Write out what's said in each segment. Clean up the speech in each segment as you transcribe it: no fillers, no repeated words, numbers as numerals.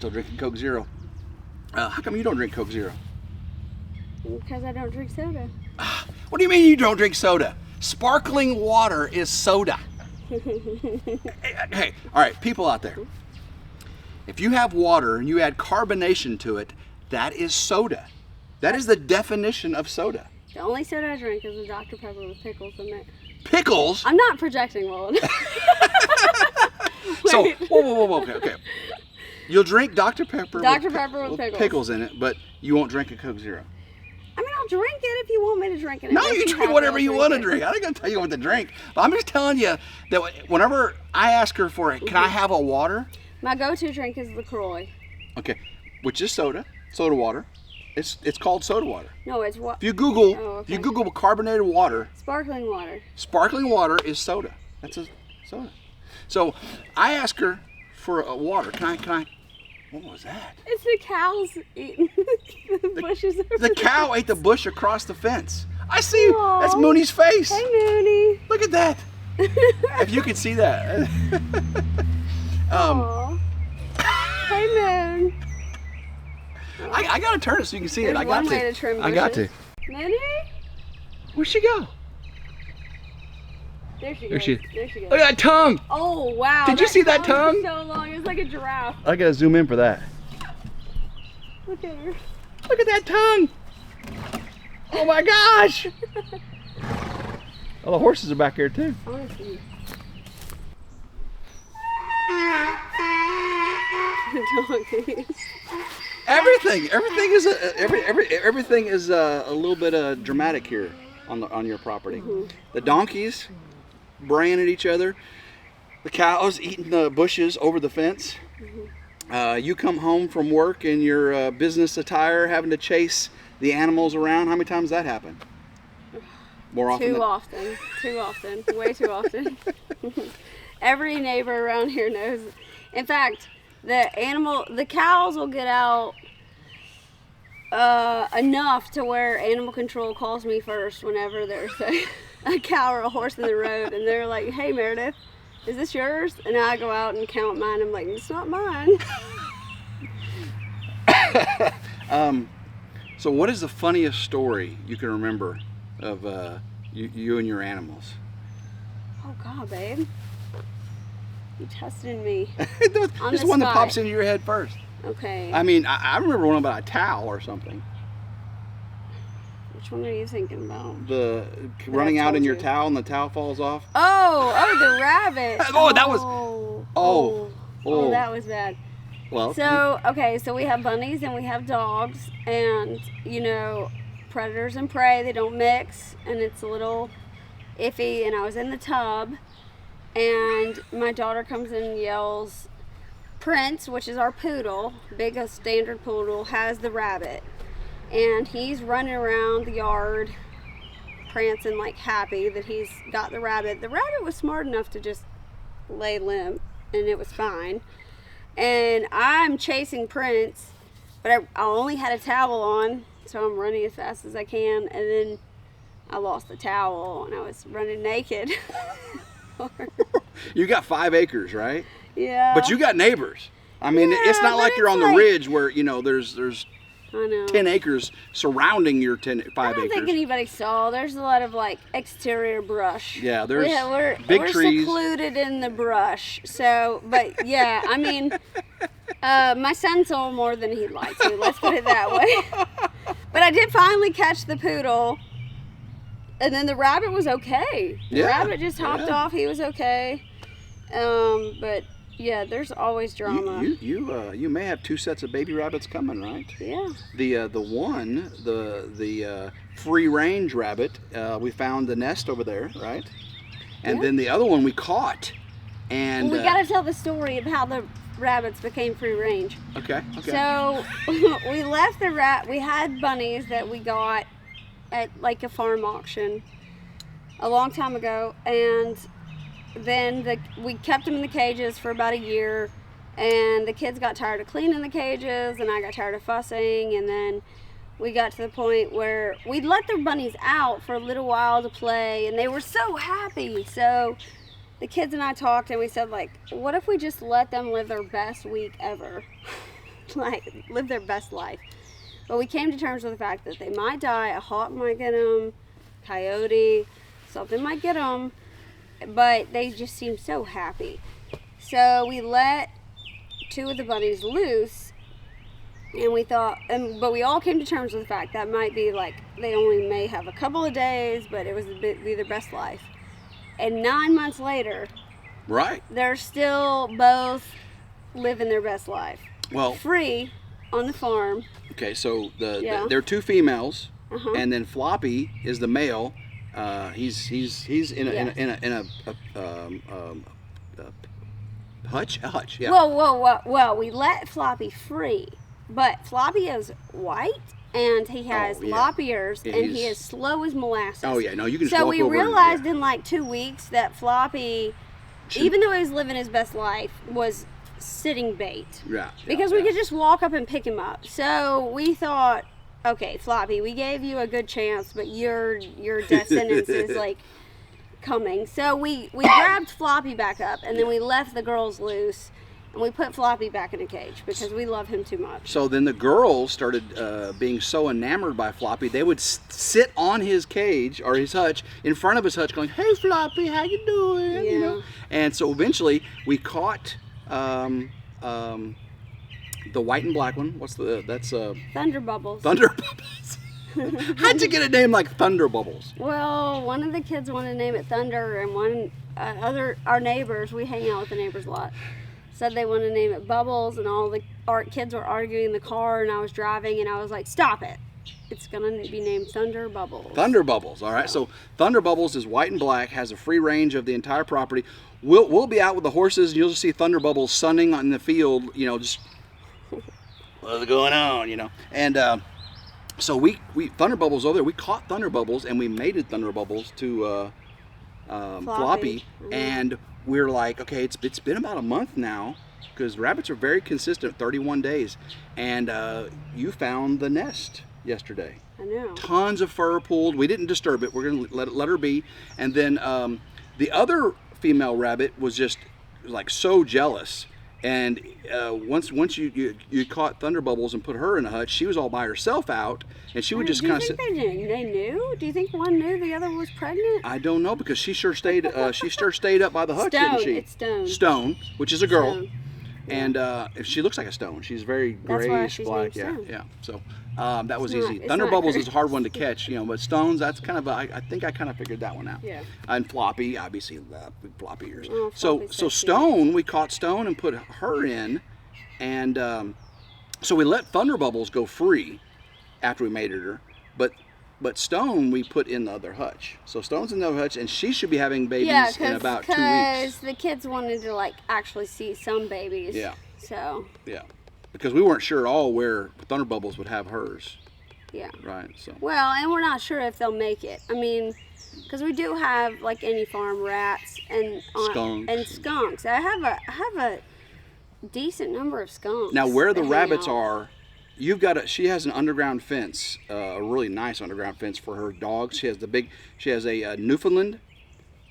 still drinking Coke Zero. How come you don't drink Coke Zero? Because I don't drink soda. What do you mean you don't drink soda? Sparkling water is soda. Hey, all right, people out there. If you have water and you add carbonation to it, that is soda. That is the definition of soda. The only soda I drink is a Dr. Pepper with pickles in it. Pickles? I'm not projecting well enough. So, whoa, okay. You'll drink Dr. Pepper, with pickles in it, but you won't drink a Coke Zero. I mean, I'll drink it if you want me to drink it. No, you drink whatever you want to drink. I ain't gonna tell you what to drink. But I'm just telling you that whenever I ask her for it, can I have a water? My go-to drink is LaCroix. Okay, which is soda water. It's called soda water. No, it's what? If you Google carbonated water. Sparkling water. Sparkling water is soda. That's a soda. So I ask her for a water. Can I? What was that? It's the cows eating the bushes. The cow ate the bush across the fence. I see. Aww. That's Mooney's face. Hey, Mooney. Look at that. If you could see that. Hey, Moon. I gotta turn it so you can see it. I got one way to trim bushes. I got to. Mooney? Where'd she go? There she goes. There she goes. Look at that tongue. Oh, wow. Did you see that tongue? So long. It's like a giraffe. I gotta zoom in for that. Look at her. Look at that tongue. Oh my gosh. Oh, the horses are back here too. I want to see. Everything is a little bit dramatic here on your property. Mm-hmm. The donkeys braying at each other, the cows eating the bushes over the fence. Mm-hmm. You come home from work in your business attire, having to chase the animals around. How many times that happen? More often? Too often, way too often. Every neighbor around here knows. In fact, the cows will get out enough to where animal control calls me first whenever there's a cow or a horse in the road, and they're like, "Hey, Meredith, is this yours?" And I go out and count mine. I'm like, "It's not mine." So what is the funniest story you can remember of you and your animals? Oh God, babe. You testing me. This is one that pops into your head first. Okay. I mean, I remember one about a towel or something. Which one are you thinking about? The running out in your towel and the towel falls off. Oh, the rabbit. That was. Oh, that was bad. Well. So we have bunnies and we have dogs, and predators and prey, they don't mix, and it's a little iffy. And I was in the tub, and my daughter comes in and yells, Prince, which is our poodle, big a standard poodle, has the rabbit, and he's running around the yard prancing like happy that he's got the rabbit. The rabbit was smart enough to just lay limp, and it was fine. And I'm chasing Prince, but I only had a towel on, so I'm running as fast as I can, and then I lost the towel and I was running naked. You got 5 acres, right? Yeah. But you got neighbors. I mean, it's not like you're on the ridge where, there's I know. 10 acres surrounding your 5 acres. I don't think anybody saw. There's a lot of exterior brush. Yeah, there's big trees. We're secluded in the brush. So, but yeah, I mean, my son saw more than he'd like to. Let's put it that way. But I did finally catch the poodle. And then the rabbit was okay. The rabbit just hopped off. He was okay. But yeah, there's always drama. You may have 2 sets of baby rabbits coming, right? Yeah. The free range rabbit, we found the nest over there, right? And then the other one we caught. And we got to tell the story of how the rabbits became free range. Okay. So we left we had bunnies that we got at a farm auction a long time ago, and then we kept them in the cages for about a year, and the kids got tired of cleaning the cages, and I got tired of fussing, and then we got to the point where we'd let the bunnies out for a little while to play, and they were so happy. So the kids and I talked, and we said, what if we just let them live their best week ever? like live their best life. But we came to terms with the fact that they might die. A hawk might get them, coyote, something might get them, but they just seem so happy. So we let 2 of the bunnies loose, and we thought, but we all came to terms with the fact that might be like they only may have a couple of days, but it was be their best life. And 9 months later, right, they're still both living their best life. Well, free on the farm. Okay, so there are 2 females, and then Floppy is the male. He's in a hutch. A hutch. Yeah. Well, we let Floppy free, but Floppy is white and he has lop ears and he is slow as molasses. Oh yeah, no, you can. So we realized in like 2 weeks that Floppy, even though he was living his best life, was sitting bait. Yeah. Because we could just walk up and pick him up. So we thought, okay, Floppy, we gave you a good chance, but your death sentence is like coming. So we grabbed Floppy back up, and then we left the girls loose, and we put Floppy back in a cage because we love him too much. So then the girls started being so enamored by Floppy, they would sit on his cage or his hutch, in front of his hutch, going, "Hey Floppy, how you doing?" Yeah. You know. And so eventually we caught the white and black one. That's Thunder Bubbles. Thunder Bubbles. How'd you get a name like Thunder Bubbles? Well, one of the kids wanted to name it Thunder, and our neighbors, we hang out with the neighbors a lot, said they wanted to name it Bubbles, and all the kids were arguing in the car, and I was driving, and I was like, stop it. It's going to be named Thunder Bubbles. Thunder Bubbles, all right. So Thunder Bubbles is white and black, has a free range of the entire property. We'll be out with the horses, and you'll just see Thunder Bubbles sunning on the field, you know, just what's going on, you know. And so we Thunder Bubbles over there, we caught Thunder Bubbles and we mated Thunder Bubbles to Floppy. And we're like, okay, it's been about a month now, because rabbits are very consistent, 31 days. And you found the nest yesterday. I know. Tons of fur pulled. We didn't disturb it. We're going to let her be. And then the other female rabbit was just like so jealous. And once you caught Thunder Bubbles and put her in a hutch, she was all by herself out, and she would just kind of sit. Do you think they knew? Do you think one knew the other was pregnant? I don't know, because she sure stayed up by the hutch, didn't she? It's Stone. Stone, which is a girl. Stone. And if she looks like a stone, she's very grayish black. Yeah. So that was easy. Thunder Bubbles is a hard one to catch, you know, but Stones, that's kind of I think I kind of figured that one out. Yeah. And Floppy, obviously, floppy ears. Oh, so Stone, we caught Stone and put her in, and so we let Thunder Bubbles go free after we mated her, but Stone we put in the other hutch. So Stone's in the other hutch, and she should be having babies in about 2 weeks. Because the kids wanted to like actually see some babies. Yeah. So. Yeah, because we weren't sure at all where Thunder Bubbles would have hers. Yeah. Right. So. Well, and we're not sure if they'll make it. I mean, because we do have like any farm rats and skunks. I have a decent number of skunks. Now, where the rabbits are. She has an underground fence, a really nice underground fence for her dogs. She has a Newfoundland,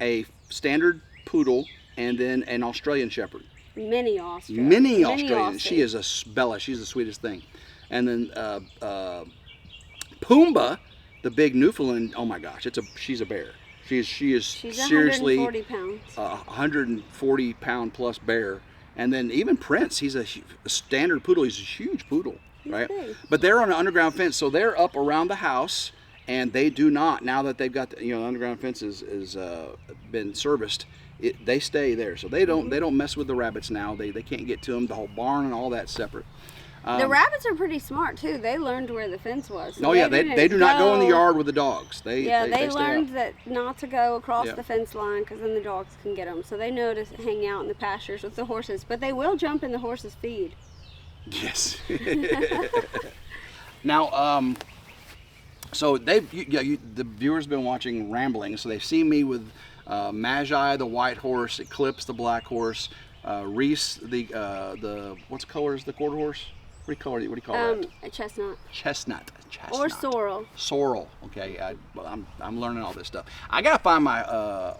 a standard poodle, and then an Australian Shepherd. Mini Australian. She is a Bella. She's the sweetest thing. And then Pumbaa, the big Newfoundland. Oh my gosh, she's a bear. She's seriously 140 pounds. 140 pound plus bear. And then even Prince, he's a standard poodle. He's a huge poodle. Right, but they're on an underground fence, so they're up around the house, and they do not. Now that they've got the underground fence is been serviced, they stay there, so they don't mess with the rabbits now. They can't get to them. The whole barn and all that's separate. The rabbits are pretty smart too. They learned where the fence was. So they do not go in the yard with the dogs. They learned that not to go across the fence line, because then the dogs can get them. So they know to hang out in the pastures with the horses, but they will jump in the horses' feed. Yes. Now, so the viewers have been watching Rambling, so they've seen me with Magi, the white horse, Eclipse, the black horse, Reese, the what color is the quarter horse? What do you call that? A chestnut. Chestnut. Or sorrel. Sorrel. Okay, I'm learning all this stuff. I gotta find my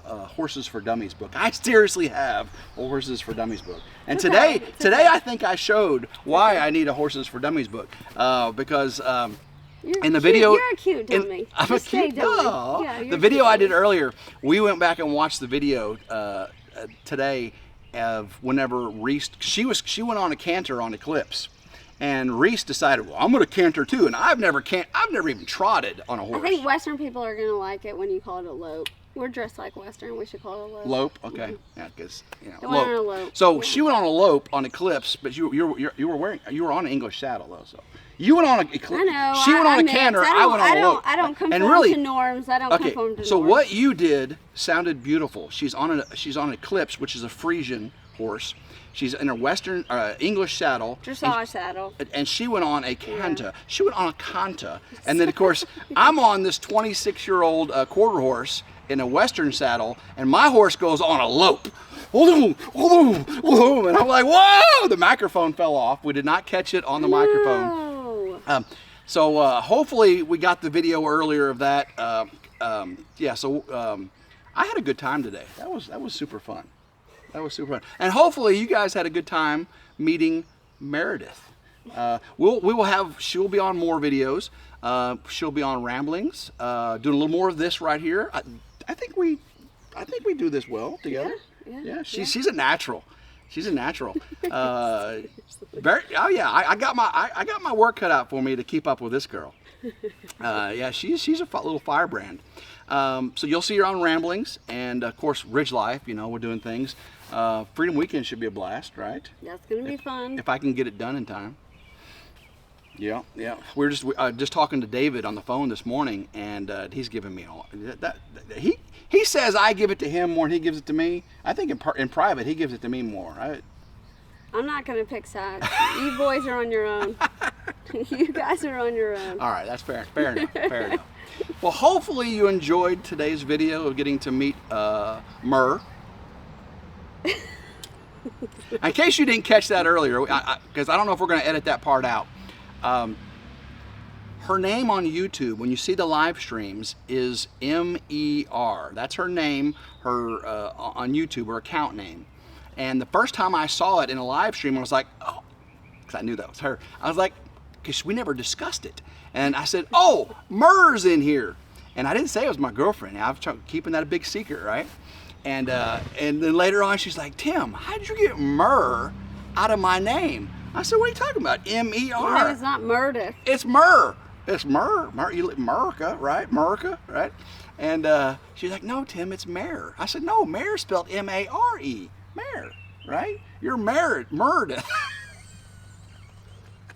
Horses for Dummies book. I seriously have a Horses for Dummies book. And today I think I showed why I need a Horses for Dummies book because in the video, you're a cute dummy. I'm a cute dummy. Yeah, the video I did earlier, we went back and watched the video today of whenever Reese she went on a canter on Eclipse. And Reese decided, well, I'm going to canter too, and I've never even trotted on a horse. I think Western people are going to like it when you call it a lope. We're dressed like Western. We should call it a lope. Lope, okay, yeah, because lope. On a lope. So she went on a lope on Eclipse, but you were on an English saddle though. So you went on a Eclipse. I know. She went on a canter. I went on a lope. I don't conform to norms. I don't conform to norms. So what you did sounded beautiful. She's on an Eclipse, which is a Frisian horse. She's in a Western English saddle. Dressage saddle. And she went on a canta. Yeah. She went on a canta. And then, of course, I'm on this 26-year-old quarter horse in a Western saddle, and my horse goes on a lope. And I'm like, whoa! The microphone fell off. We did not catch it on the microphone. So hopefully we got the video earlier of that. I had a good time today. That was super fun. That was super fun. And hopefully you guys had a good time meeting Meredith. She will be on more videos. She'll be on Ramblings, doing a little more of this right here. I think we do this well together. Yeah. She's a natural. She's a natural. I got my work cut out for me to keep up with this girl. She's a little firebrand. So you'll see her on Ramblings, and of course RidgeLife. We're doing things. Freedom Weekend should be a blast, right? That's gonna be fun. If I can get it done in time. Yeah. We're just talking to David on the phone this morning, and he's giving me all that. He says I give it to him more than he gives it to me. I think in private he gives it to me more. I'm not gonna pick sides. You boys are on your own. You guys are on your own. All right, that's fair. Fair enough. Well, hopefully you enjoyed today's video of getting to meet Myrrh. In case you didn't catch that earlier, because I don't know if we're going to edit that part out. Her name on YouTube, when you see the live streams, is M-E-R. That's her name, on YouTube, her account name. And the first time I saw it in a live stream, I was like, oh, because I knew that was her. I was like, because we never discussed it. And I said, oh, Myrrh's in here. And I didn't say it was my girlfriend. I was keeping that a big secret, right? And then later on, she's like, Tim, how did you get Myrrh out of my name? I said, what are you talking about? M-E-R. No, it's not Meredith. It's Myrrh. It's Myrrh. Merica, right? Merica, right? And she's like, no, Tim, it's Mare. I said, no, Mare spelled M-A-R-E. Mare, right? You're Meredith.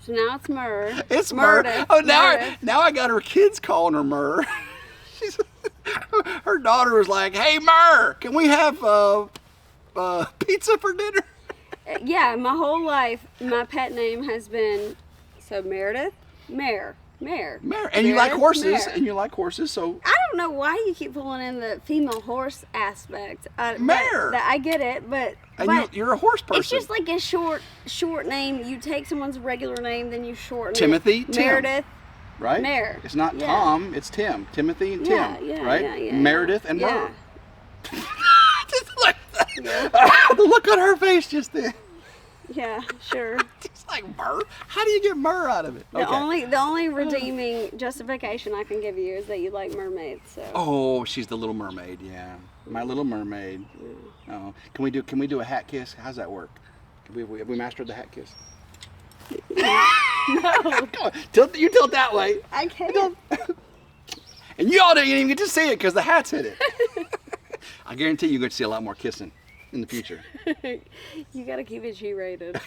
So now it's Myrrh. It's Myrrh. Oh, now I got her kids calling her Myrrh. Her daughter was like, hey, Myrrh, can we have pizza for dinner? Yeah, my whole life, my pet name has been, Meredith, Mare. And Meredith, you like horses, so. I don't know why you keep pulling in the female horse aspect. Mare. I get it, but you're a horse person. It's just like a short name. You take someone's regular name, then you shorten Timothy, it. Meredith. Right? Mare. It's not Tom, it's Tim. Timothy and Tim, right? Yeah, Meredith and Myrrh. Just like that. Yeah. The look on her face just then. Yeah, sure. Just like Myrrh. How do you get Myrrh out of it? The only redeeming justification I can give you is that you like mermaids. So. Oh, she's the Little Mermaid. Yeah, my Little Mermaid. Oh, can we do a hat kiss? How's that work? Have we mastered the hat kiss? No. Come on, you tilt that way. I can't. And you all didn't even get to see it because the hat's hit it. I guarantee you get to see a lot more kissing in the future. You got to keep it G-rated.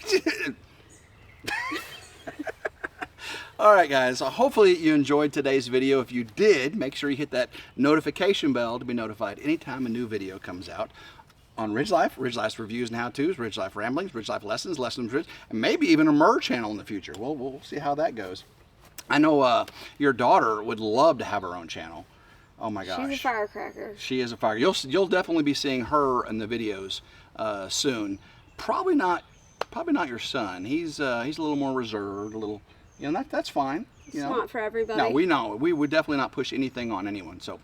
All right, guys. Hopefully you enjoyed today's video. If you did, make sure you hit that notification bell to be notified anytime a new video comes out on RidgeLife, RidgeLife's Reviews and HowTos, RidgeLife Ramblings, RidgeLife Lessons, and maybe even a Myrrh channel in the future. We'll see how that goes. I know your daughter would love to have her own channel. Oh my gosh. She's a firecracker. She is a firecracker. You'll definitely be seeing her in the videos soon. Probably not probably not your son. He's a little more reserved, a little, you know, that's fine. You It's know? not for everybody. No, we know. We would definitely not push anything on anyone. So,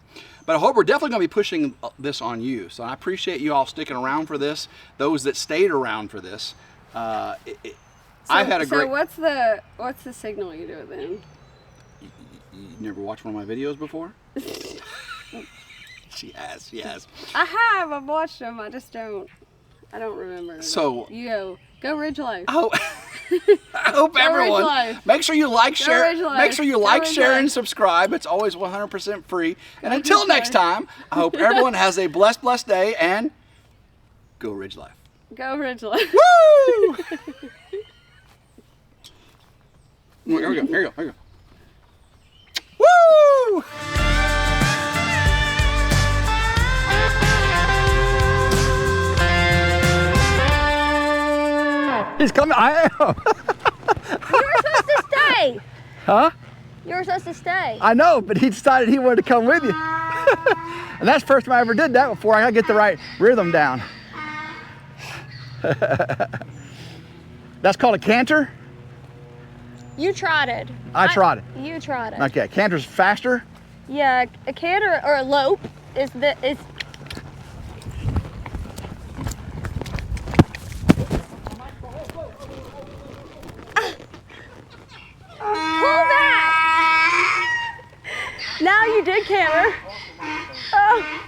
but I hope we're definitely going to be pushing this on you. So I appreciate you all sticking around for this. Those that stayed around for this. I've had a great. So what's the signal you do it then? You never watched one of my videos before? She has. I have. I've watched them. I don't remember. So you go RidgeLife. Oh. I hope everyone RidgeLife. make sure you like, share, RidgeLife. make sure you like, Go share, RidgeLife. and subscribe. It's always 100% free. And until RidgeLife. next time, I hope everyone has a blessed day and go RidgeLife. Go RidgeLife. Woo! Here we go. Woo! He's coming. I am. You were supposed to stay. Huh? You were supposed to stay. I know, but he decided he wanted to come with you. And that's the first time I ever did that before. I gotta get the right rhythm down. That's called a canter? You trotted. I trotted. You trotted. Okay, canter's faster. Yeah, a canter or a lope is Pull back! Now you did canter. Oh.